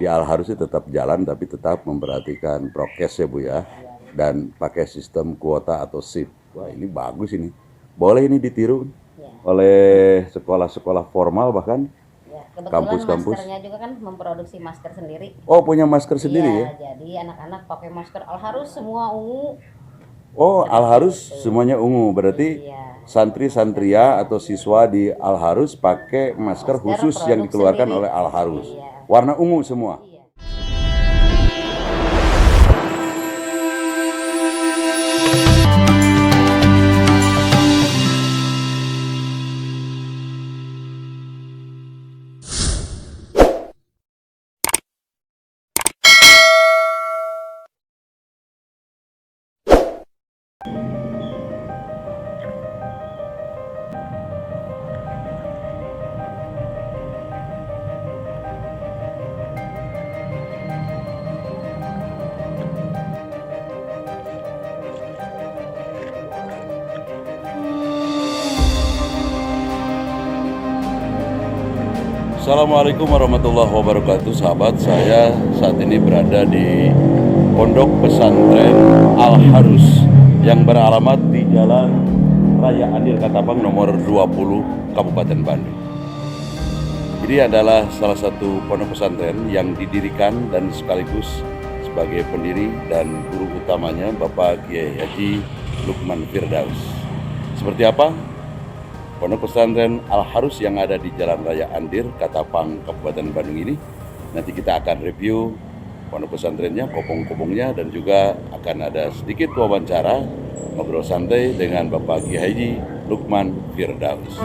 di Al Harus tetap jalan tapi tetap memperhatikan prokes ya Bu ya, dan pakai sistem kuota atau shift. Wah ini bagus ini, boleh ini ditiru oleh sekolah-sekolah formal bahkan Kebetulan kampus-kampus. maskernya juga kan memproduksi masker sendiri. Oh punya masker sendiri ya? Jadi anak-anak pakai masker Al Harus semua ungu. Oh Al Harus semuanya ungu, berarti santri-santria atau siswa di Al Harus pakai masker khusus yang dikeluarkan oleh Al Harus, warna ungu semua. Assalamualaikum warahmatullahi wabarakatuh. Sahabat, saya saat ini berada di Pondok Pesantren Al Harus yang beralamat di Jalan Raya Andir Katapang nomor 20 Kabupaten Bandung. Ini adalah salah satu pondok pesantren yang didirikan dan sekaligus sebagai pendiri dan guru utamanya Bapak Kiai Haji Lukman Firdaus. Seperti apa Pondok Pesantren Al Harus yang ada di Jalan Raya Andir, Katapang, Kabupaten Bandung ini? Nanti kita akan review pondok pesantrennya, kopong-kopongnya, dan juga akan ada sedikit wawancara ngobrol santai dengan Bapak Kiai Haji Lukman Firdaus.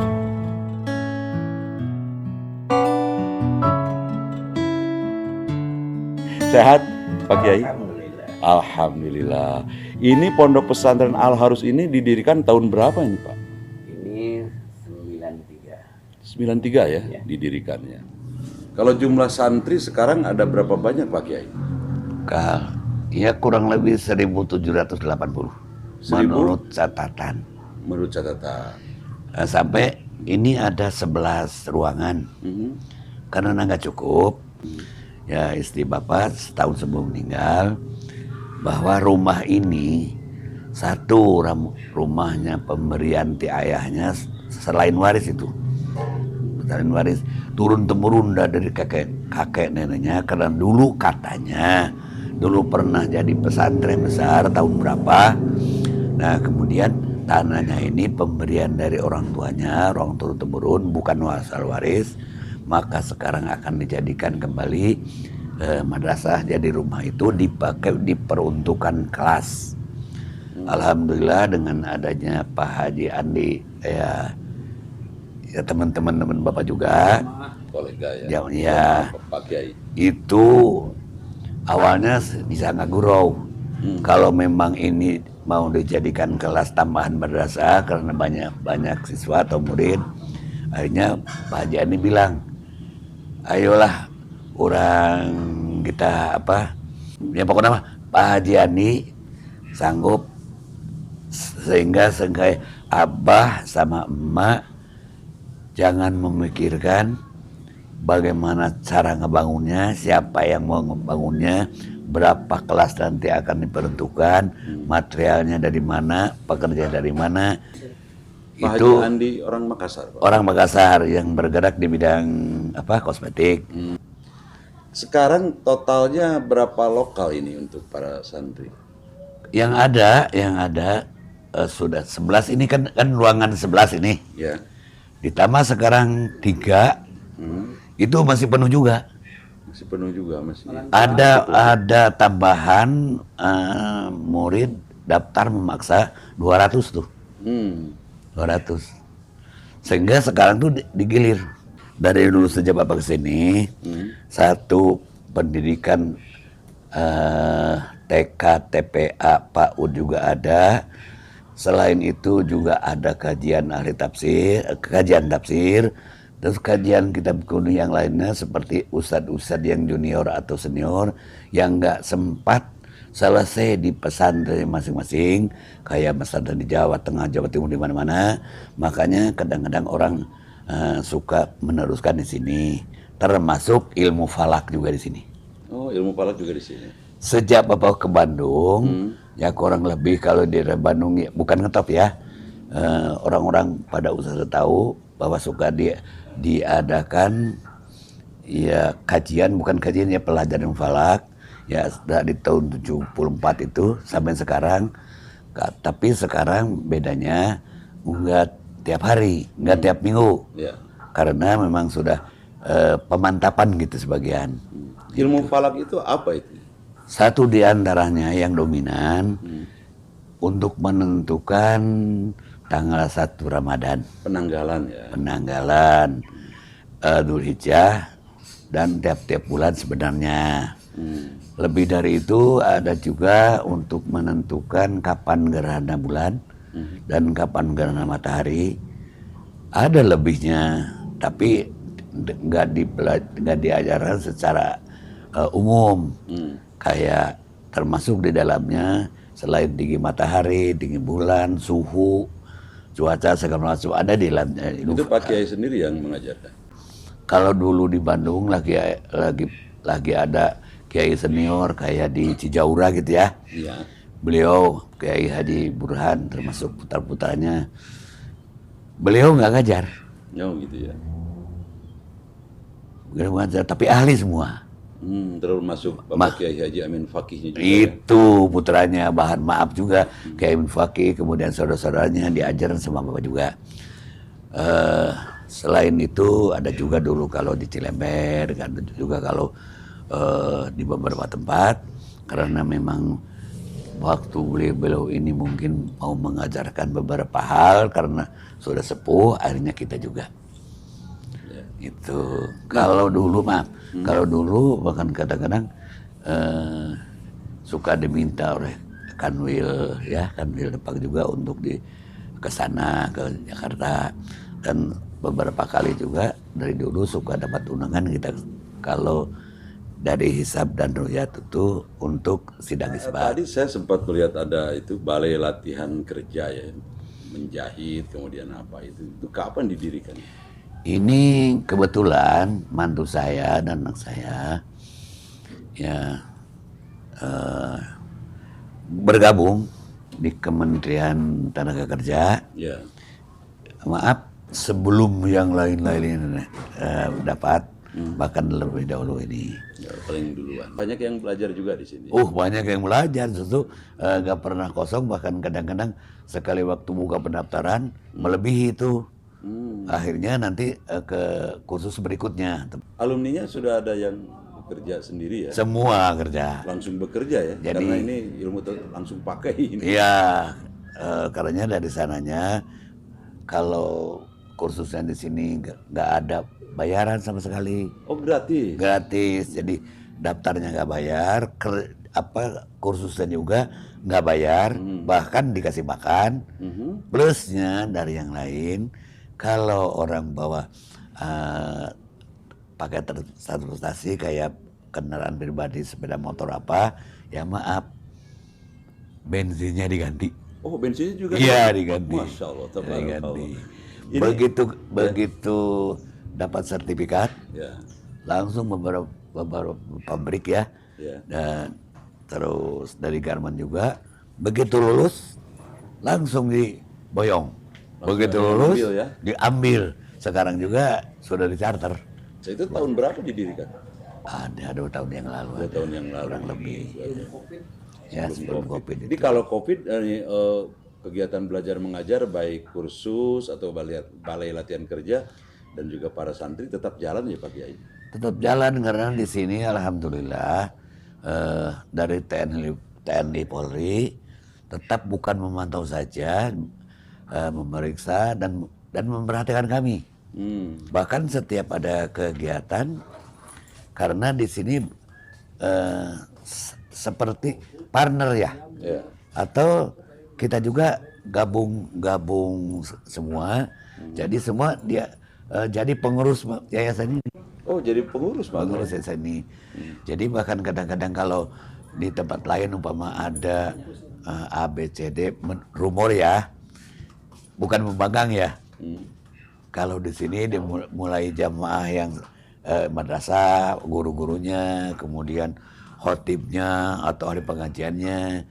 Sehat Pak Kiai? Alhamdulillah. Alhamdulillah. Ini pondok pesantren Al Harus ini didirikan tahun berapa ini Pak? Ini 93. 93 ya, didirikannya. Kalau jumlah santri sekarang ada berapa banyak Pak Kiai? Ya kurang lebih 1780 menurut catatan. Menurut catatan. Sampai ini ada 11 ruangan. Karena nggak cukup. Ya istri bapak setahun sebelum meninggal bahwa rumah ini satu rumahnya pemberian ti ayahnya selain waris itu. Selain waris turun temurun dari kakek neneknya, karena dulu katanya dulu pernah jadi pesantren besar tahun berapa. Nah kemudian tanahnya ini pemberian dari orang tuanya, orang turun temurun, bukan asal waris. Maka sekarang akan dijadikan kembali madrasah. Jadi rumah itu diperuntukkan kelas. Alhamdulillah dengan adanya Pak Haji Andi, ya teman-teman bapak juga, kolega ya, Pak Kiai, itu awalnya bisa nggak gurau. Kalau memang ini mau dijadikan kelas tambahan madrasah karena banyak siswa atau murid, akhirnya Pak Haji Andi bilang, ayolah orang kita ya pokoknya Pak Haji Andi sanggup, sehingga abah sama emak jangan memikirkan bagaimana cara ngebangunnya, siapa yang mau ngebangunnya, berapa kelas nanti akan diperuntukkan, materialnya dari mana, pekerja dari mana. Pak Itu Haji Andi orang Makassar Pak. Orang Makassar yang bergerak di bidang kosmetik. Sekarang totalnya berapa lokal ini untuk para santri? Yang ada sudah 11 ini kan ruangan 11 ini. Ya. Ditambah sekarang 3, itu masih penuh juga. Masih penuh juga masih. Ada tambahan murid daftar memaksa 200 tuh. 200. Sehingga sekarang tuh digilir. Dari dulu sejak Bapak kesini, satu pendidikan TK, TPA, PAUD juga ada. Selain itu juga ada kajian ahli tafsir, kajian tafsir, terus kajian kitab kuno yang lainnya seperti ustadz-ustadz yang junior atau senior yang nggak sempat selesai di pesantren masing-masing, kayak pesantren di Jawa Tengah, Jawa Timur, di mana-mana. Makanya kadang-kadang orang suka meneruskan di sini, termasuk ilmu falak juga di sini. Oh, ilmu falak juga di sini. Sejak Bapak ke Bandung, ya kurang lebih kalau di Bandung ya, bukan ngetop ya, orang-orang pada usaha tahu bahwa suka diadakan ya kajian, bukan kajian ya, pelajaran falak ya dari tahun 74 itu sampai sekarang. Tapi sekarang bedanya enggak tiap hari, enggak tiap minggu. Ya. Karena memang sudah pemantapan gitu sebagian. Ilmu falak itu apa itu? Satu di antaranya yang dominan untuk menentukan tanggal 1 Ramadan. Penanggalan ya. Penanggalan Dzulhijjah dan tiap-tiap bulan sebenarnya. Lebih dari itu ada juga untuk menentukan kapan gerhana bulan dan kapan gerhana matahari. Ada lebihnya, tapi nggak diajarkan secara umum. Kayak termasuk di dalamnya selain tinggi matahari, tinggi bulan, suhu, cuaca segala macam ada di dalamnya. Itu Pak Kiai sendiri yang mengajarkan. Kalau dulu di Bandung lagi ada Kiai senior kayak di Cijaura gitu ya. Iya. Beliau Kiai Haji Burhan termasuk putar-putaranya. Beliau nggak ngajar. Oh gitu ya. Beliau ngajar tapi ahli semua. Termasuk Bapak Kiai Haji Amin Fakihnya juga. Itu putranya, bahan maaf juga Kiai Amin Fakih, kemudian saudara-saudaranya diajarin sama Bapak juga. Selain itu ada juga dulu kalau di Cilember, ada juga kalau di beberapa tempat, karena memang waktu beliau ini mungkin mau mengajarkan beberapa hal karena sudah sepuh, akhirnya kita juga. Itu kalau dulu kalau dulu bahkan kadang-kadang suka diminta oleh Kanwil ya, Kanwil Depak juga untuk ke sana ke Jakarta, dan beberapa kali juga dari dulu suka dapat undangan kita kalau dari hisab dan ru'yat itu untuk sidang isbat. Tadi saya sempat melihat ada itu balai latihan kerja ya, menjahit kemudian apa itu kapan didirikan? Ini kebetulan mantu saya dan anak saya ya bergabung di Kementerian Tenaga Kerja. Ya. Maaf, sebelum yang lain-lain dapat, bahkan lebih dahulu ini. Ya, paling duluan. Banyak yang belajar juga di sini. Banyak yang belajar, tentu nggak pernah kosong, bahkan kadang-kadang sekali waktu buka pendaftaran melebihi itu. Akhirnya nanti ke kursus berikutnya. Alumninya sudah ada yang bekerja sendiri ya? Semua kerja. Langsung bekerja ya? Jadi, karena ini ilmu langsung pakai ini. Iya, karena dari sananya kalau kursusnya di sini nggak ada bayaran sama sekali. Oh gratis? Gratis, jadi daftarnya nggak bayar, kursusnya juga nggak bayar, bahkan dikasih makan. Plusnya dari yang lain, kalau orang bawa pakai transportasi kayak kendaraan pribadi, sepeda motor apa, ya maaf, bensinnya diganti. Oh bensinnya juga? Iya diganti. Masya Allah, diganti. Ini, begitu dapat sertifikat, ya. langsung beberapa pabrik ya, Ya. dan terus dari garmen juga. Begitu lulus, langsung diboyong. Begitu lulus, diambil, ya? diambil. Sekarang juga sudah di-charter. Itu tahun berapa didirikan? Ada 2 tahun yang lalu. 2 tahun yang lalu. Kurang lebih. Ya, sebelum COVID. Jadi kalau COVID, kegiatan belajar mengajar baik kursus atau balai latihan kerja dan juga para santri tetap jalan ya Pak Kiai? Tetap jalan karena di sini alhamdulillah dari TNI Polri tetap bukan memantau saja, memeriksa dan memperhatikan kami. Bahkan setiap ada kegiatan, karena di sini seperti partner ya, atau kita juga gabung semua, jadi semua dia jadi pengurus yayasan ini. Oh jadi pengurus Pak? Pengurus yayasan ini. Jadi bahkan kadang-kadang kalau di tempat lain umpama ada ABCD rumor ya, bukan membanggang ya. Kalau di sini mulai jamaah yang madrasah, guru-gurunya, kemudian khotibnya atau ahli pengajiannya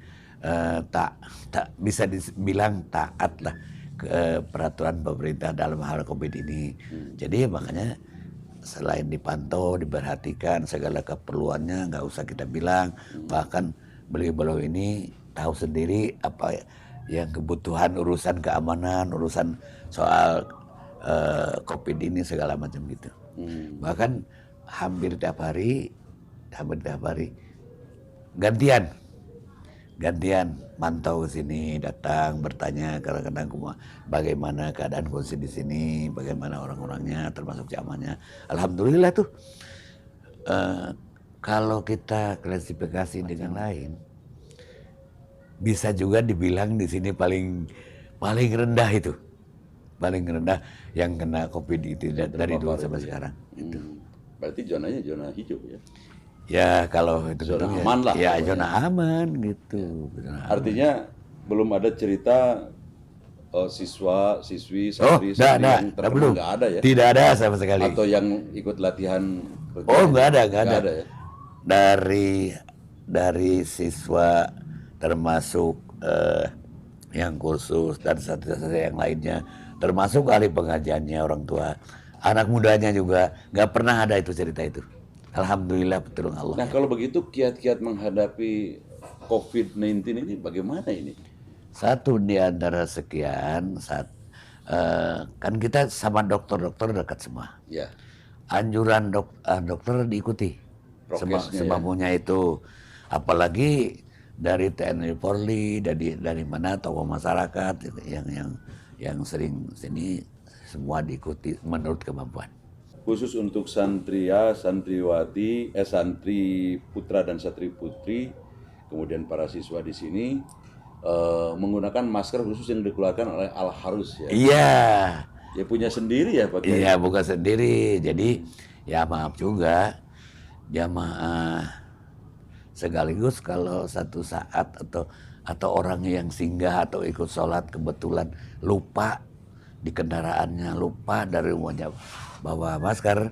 tak bisa dibilang taat lah ke peraturan pemerintah dalam hal COVID ini. Jadi makanya selain dipantau, diperhatikan segala keperluannya, nggak usah kita bilang. Bahkan beliau-beliau ini tahu sendiri apa yang kebutuhan urusan keamanan, urusan soal COVID ini segala macam gitu. Bahkan hampir tiap hari gantian mantau ke sini, datang bertanya kadang-kadang bagaimana keadaan kondisi di sini, bagaimana orang-orangnya, termasuk jamaahnya. Alhamdulillah tuh kalau kita klasifikasi dengan lain, bisa juga dibilang di sini paling rendah itu, paling rendah yang kena COVID itu dari dulu sampai sekarang. Itu. Berarti zonanya zona hijau ya? Ya kalau itu zona aman lah. Ya zona aman gitu. Artinya belum ada cerita siswa, siswi, santri yang terkena, nggak ada ya? Tidak ada sama sekali. Atau yang ikut latihan? Nggak ada. Ya? Dari siswa termasuk yang kursus dan satu-satu yang lainnya, termasuk ahli pengajiannya, orang tua, anak mudanya juga nggak pernah ada itu cerita itu. Alhamdulillah pertolongan Allah. Nah kalau begitu kiat-kiat menghadapi COVID-19 ini bagaimana ini? Satu di antara sekian, kan kita sama dokter-dokter dekat semua. Ya. Anjuran dokter diikuti semampunya itu. Apalagi dari TNI Polri, dari mana tokoh masyarakat yang sering sini semua diikuti menurut kemampuan. Khusus untuk santria, santriwati, santri putra dan santri putri, kemudian para siswa di sini menggunakan masker khusus yang dikeluarkan oleh Al-Harus ya. Iya. Ya punya sendiri ya Pak Kiai? Iya bukan sendiri. Jadi ya maaf juga jamaah sekaligus kalau satu saat atau orang yang singgah atau ikut sholat kebetulan lupa di kendaraannya, lupa dari rumahnya bawa masker,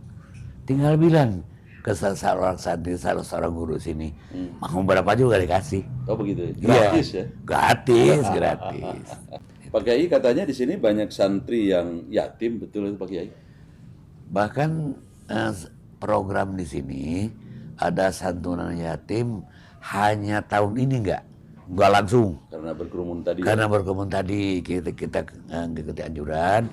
tinggal bilang ke seorang santri, seorang guru sini, mau berapa juga dikasih. Oh begitu, gratis ya? Gratis. Pak Kiai katanya di sini banyak santri yang yatim, betul itu Pak Kiai? Bahkan program di sini ada santunan yatim hanya tahun ini nggak langsung. Karena berkerumun tadi. Karena berkerumun tadi kita ngikuti anjuran.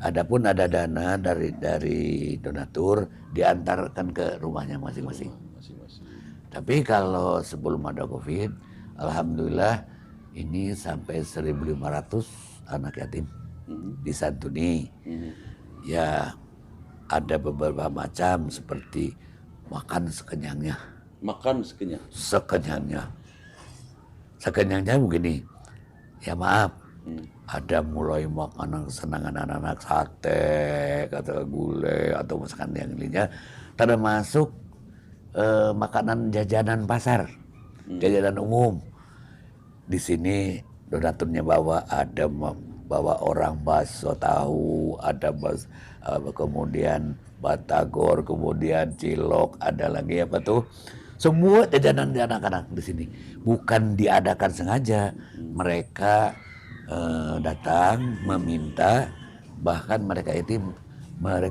Adapun ada dana dari donatur diantarkan ke rumahnya masing-masing. Tapi kalau sebelum ada COVID, alhamdulillah ini sampai 1.500 anak yatim disantuni. Ya ada beberapa macam seperti makan sekenyangnya. Makan sekenyang? Sekenyangnya begini, ya maaf, ada mulai makanan kesenangan anak-anak, sate, atau gulai, atau masakan yang lainnya, termasuk makanan jajanan pasar, jajanan umum. Di sini donaturnya bawa orang bakso tahu, ada kemudian batagor, kemudian cilok, ada lagi apa tuh? Semua jajanan di anak-anak di sini bukan diadakan sengaja. Mereka datang meminta, bahkan mereka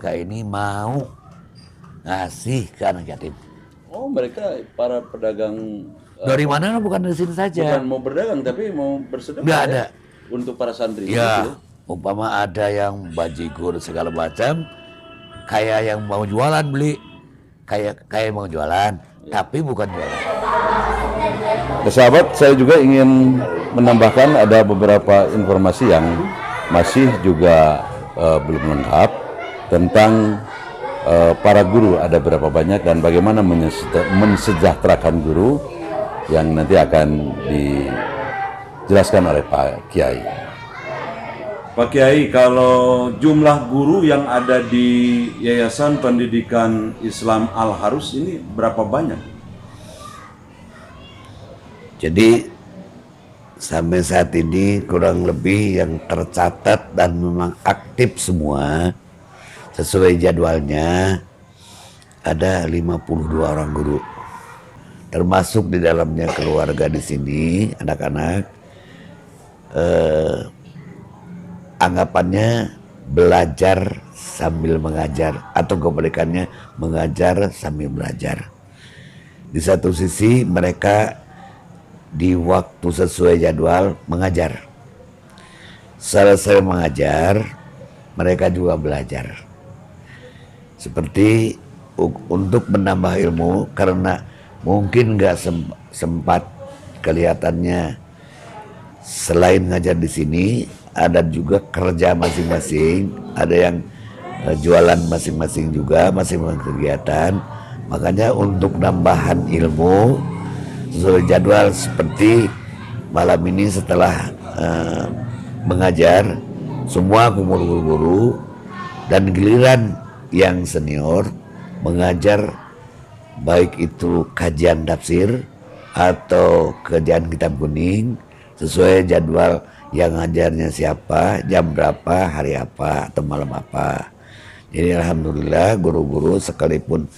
ini mau ngasih ke anak yatim. Oh mereka para pedagang dari mana? Bukan dari sini saja. Bukan mau berdagang tapi mau bersedekah. Nggak ada. Untuk para santri. Ya, gitu. umpama ada yang bajigur segala macam, kayak yang mau jualan beli, kayak mau jualan. Tapi bukan jualan. Ya, sahabat, saya juga ingin menambahkan ada beberapa informasi yang masih juga belum lengkap tentang para guru, ada berapa banyak dan bagaimana mensejahterakan guru yang nanti akan dijelaskan oleh Pak Kiai. Pak Kiai, kalau jumlah guru yang ada di Yayasan Pendidikan Islam Al-Harus ini berapa banyak? Jadi sampai saat ini kurang lebih yang tercatat dan memang aktif semua sesuai jadwalnya ada 52 orang guru. Termasuk di dalamnya keluarga di sini, anak-anak. Anggapannya belajar sambil mengajar atau kebalikannya mengajar sambil belajar. Di satu sisi mereka di waktu sesuai jadwal mengajar. Selesai mengajar, mereka juga belajar. Seperti untuk menambah ilmu karena mungkin nggak sempat kelihatannya selain ngajar di sini ada juga kerja masing-masing, ada yang jualan masing-masing juga, masing-masing kegiatan. Makanya untuk nambahan ilmu sesuai jadwal seperti malam ini setelah mengajar semua kumpul guru dan giliran yang senior mengajar baik itu kajian tafsir atau kajian kitab kuning sesuai jadwal yang ngajarnya siapa, jam berapa, hari apa, atau malam apa. Jadi alhamdulillah guru-guru sekalipun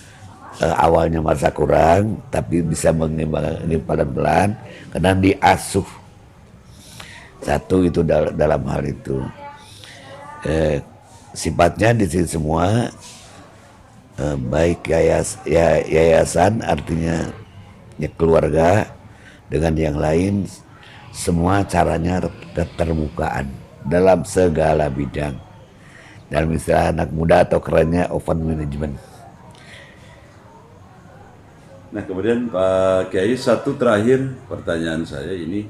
awalnya merasa kurang, tapi bisa mengimbangi pelan-pelan karena diasuh. Satu itu dalam hal itu. Sifatnya di sini semua baik yayasan artinya ya keluarga dengan yang lain semua caranya keterbukaan dalam segala bidang. Dalam istilah anak muda atau kerennya open management. Nah kemudian Pak Kiai, satu terakhir pertanyaan saya ini,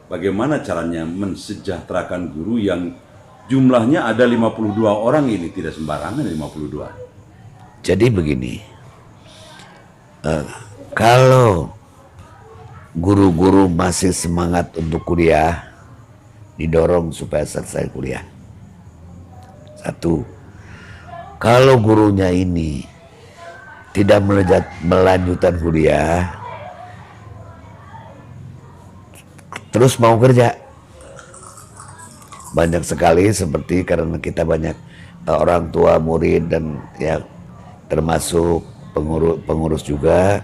bagaimana caranya mensejahterakan guru yang jumlahnya ada 52 orang ini, tidak sembarangan 52. Jadi begini, kalau guru-guru masih semangat untuk kuliah, didorong supaya selesai kuliah. Satu, kalau gurunya ini tidak melanjutkan kuliah, terus mau kerja, banyak sekali seperti karena kita banyak orang tua murid dan ya termasuk pengurus juga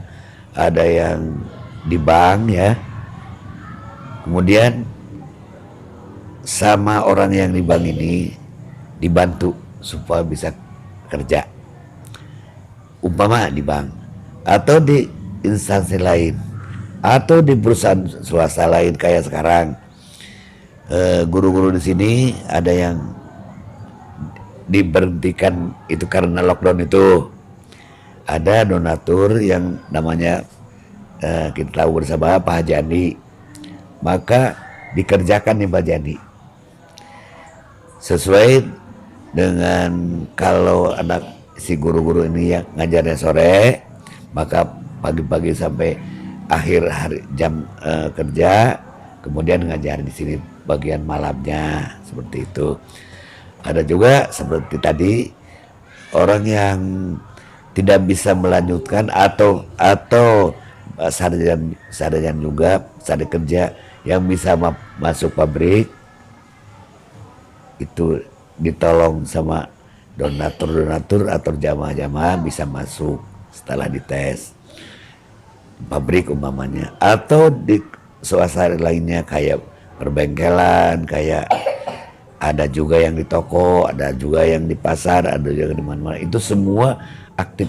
ada yang di bank ya, kemudian sama orang yang di bank ini dibantu supaya bisa kerja, umpama di bank atau di instansi lain atau di perusahaan swasta lain kayak sekarang. Guru-guru di sini ada yang diberhentikan itu karena lockdown itu, ada donatur yang namanya kita tahu bersama Pak Haji Andi, maka dikerjakan nih Pak Haji Andi sesuai dengan kalau anak si guru-guru ini yang ngajarnya sore, maka pagi-pagi sampai akhir hari jam kerja, kemudian ngajar di sini bagian malamnya seperti itu. Ada juga seperti tadi orang yang tidak bisa melanjutkan atau sarjana juga sarjana kerja yang bisa masuk pabrik itu ditolong sama donatur atau jamaah-jamaah bisa masuk setelah dites pabrik umpamanya, atau di suasana lainnya kayak perbengkelan, kayak ada juga yang di toko, ada juga yang di pasar, ada juga di mana-mana. Itu semua aktif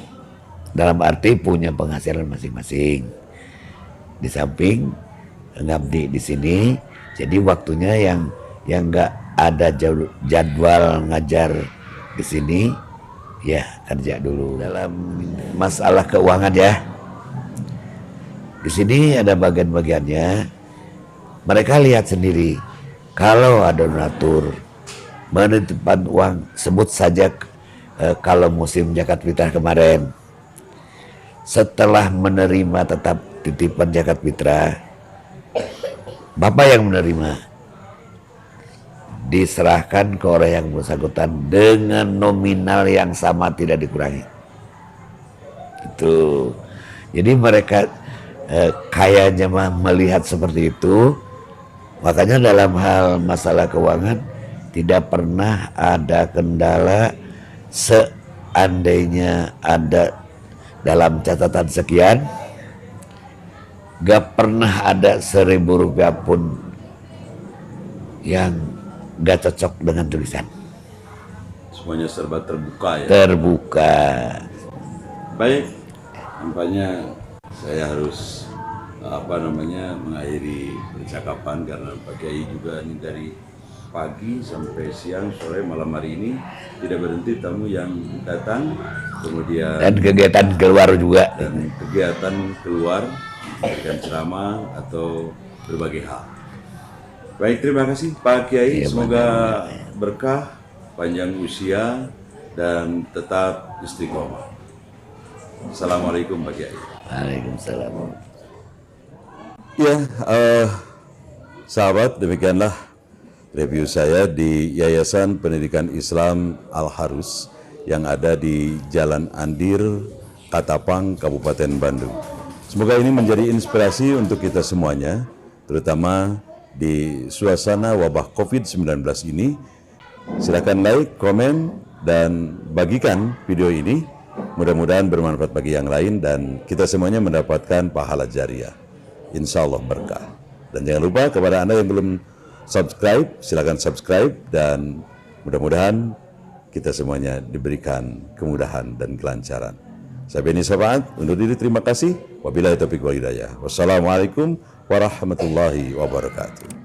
dalam arti punya penghasilan masing-masing. Di samping ngabdi di sini, jadi waktunya yang nggak ada jadwal ngajar di sini, ya kerja dulu. Dalam masalah keuangan ya, di sini ada bagian-bagiannya. Mereka lihat sendiri, kalau ada donatur menitipkan uang, sebut saja kalau musim zakat fitrah kemarin, setelah menerima tetap titipan zakat fitrah, bapak yang menerima diserahkan ke orang yang bersangkutan dengan nominal yang sama, tidak dikurangi. Itu jadi mereka kayaknya melihat seperti itu. Makanya dalam hal masalah keuangan tidak pernah ada kendala seandainya ada dalam catatan sekian, gak pernah ada 1.000 rupiah pun yang gak cocok dengan tulisan. Semuanya serba terbuka ya. Terbuka. Baik, nampaknya saya harus mengakhiri percakapan karena Pak Kiai juga ini dari pagi sampai siang, sore, malam hari ini tidak berhenti tamu yang datang, kemudian Dan kegiatan keluar juga. dan kegiatan keluar, memberikan ceramah atau berbagai hal. Baik, terima kasih Pak Kiai, Iya, semoga berkah, panjang usia, dan tetap istiqomah. Assalamualaikum Pak Kiai. Waalaikumsalam. Ya, sahabat, demikianlah review saya di Yayasan Pendidikan Islam Al-Harus yang ada di Jalan Andir, Katapang, Kabupaten Bandung. Semoga ini menjadi inspirasi untuk kita semuanya, terutama di suasana wabah COVID-19 ini. Silakan like, komen, dan bagikan video ini. Mudah-mudahan bermanfaat bagi yang lain dan kita semuanya mendapatkan pahala jariah. Insya Allah berkah. Dan jangan lupa kepada Anda yang belum subscribe, silakan subscribe dan mudah-mudahan kita semuanya diberikan kemudahan dan kelancaran. Saya Beni Syafaat, undur diri, terima kasih. Wabillahi taufiq wal hidayah. Wassalamualaikum warahmatullahi wabarakatuh.